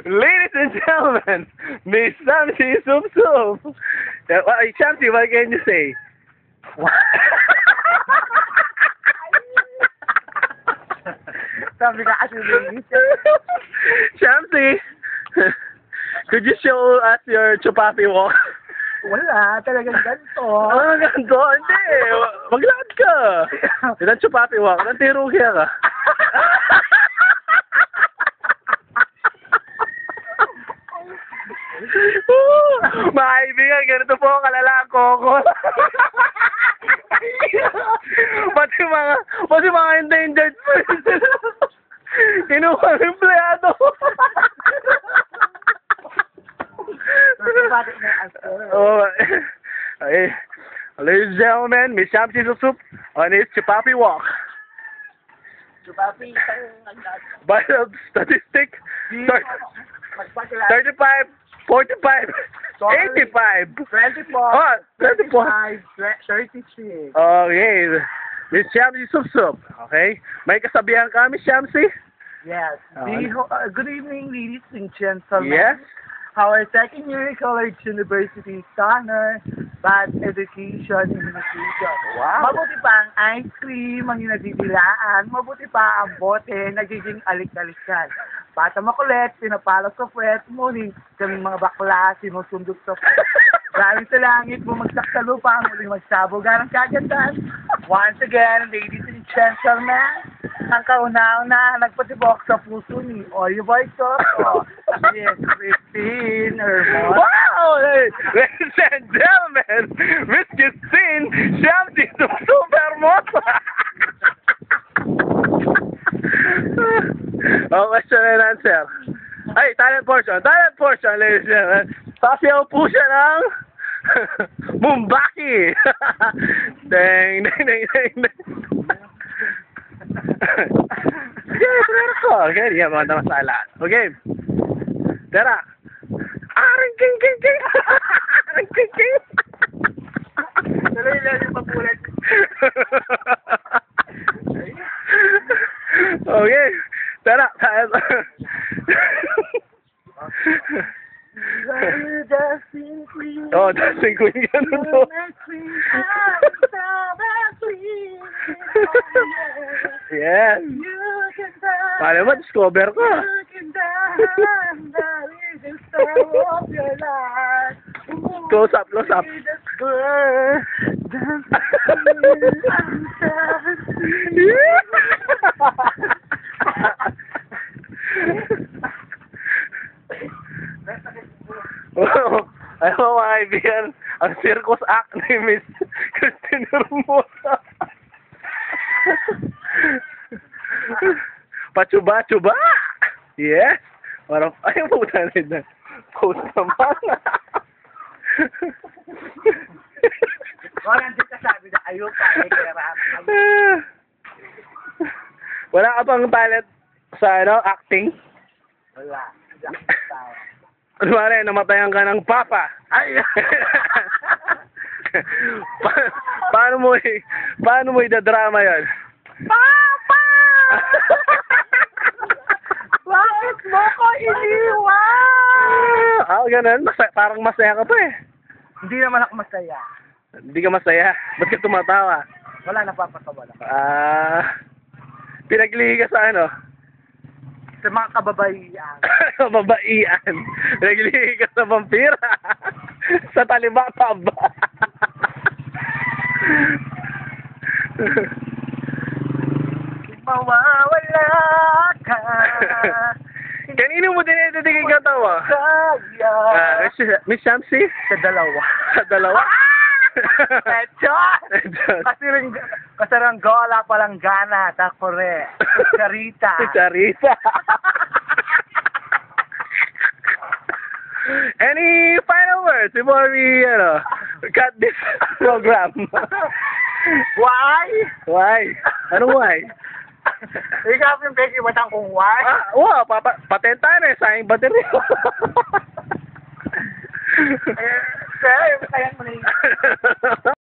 Ladies and gentlemen, Miss Shamsi Soup Soup. Shamsi, what can you say? Sabi ka kasi ladies. Shamsi, could you show us your chupapi walk? Wala, talagang ganito. Ah, ganito. Hindi. Maglakad ka. Ilan chupapi walk? Nantiro kaya ka. Mga kaibigan, ganito po kalala ang koko. pati mga endangered species. Kinuha ng empleyado. Oh, okay. Ladies and gentlemen, Miss Shamsi Soup on his chupapi walk. Chupapi, By the statistic, 35, 45, 85. 24, Oh, 24. 36. Okay. Miss Shamsi Soup. Okay? May kasabihan ka, Miss Shamsi? Yes. Good evening, ladies and gentlemen. Yes? Our second year college university honor bad education in education. Wow. Mabuti pa ang ice cream ang nagdidilaan. Mabuti pa ang bote nagiging alik-alikan. Bata makulit, pinapalo sa puwet, muling kaming mga bakla, sinusundot sa puwet. Galing sa langit, bumagsak sa lupa, muling magsabog ang kagandahan. Once again, ladies and gentlemen, ang kauna-una nagpatibok sa puso ni Oyo Boy Soto. Yes, Christine Hermon. Wow! Ladies and gentlemen, Miss Christine Shamsi Super Hermosa. Oh, question and answer. Ay, talent portion, ladies and gentlemen. Sasayaw po siya ng Mumbaki. Ding, ding, ding, ding, ding. Okay, tara ko. Okay, di yan mga masala. Okay. Tara. Aring king king king. Aring king king. Tuloy lang yung papulat. Okay. Tara. Dancing queen. Oh, dancing queen yan. Yes. Paano mo, discover ko. Close up, close up. Ayaw mga kaibigan, ang circus act ni Miss Christine Hermosa. Pachuba-chuba! Yes! Parang, ayaw po tanin na. Post naman. Wala din kasabi na ayun pa. Wala ka pang talent sa acting? Wala. Kunwari, namatayan ka ng papa. Ay! paano mo idadrama yun? Papa! Bakit mo ko iniwan? Ganun. Parang masaya ka pa eh. Hindi naman ako masaya. Hindi ka masaya. Ba't ka tumatawa? Wala, napapatawa lang. Pinaglihi ka sa ano? Sa mga kababaihan. Kababaihan. Pinaglihi ka sa vampira. Sa talibata ba? Mawawala ka. Kanino mo dinedidigay ka tawa? Miss Shamsi? Sa dalawa. Sa dalawa? Echot! Kasi ranggola palang gana, takore. Charita. Charita. Any final words before we, cut this program? Why? Why? Ano why? Ikaw yung peki batang kung why? Wow, patenta na sa aking battery. Sir, kaya mo na yun.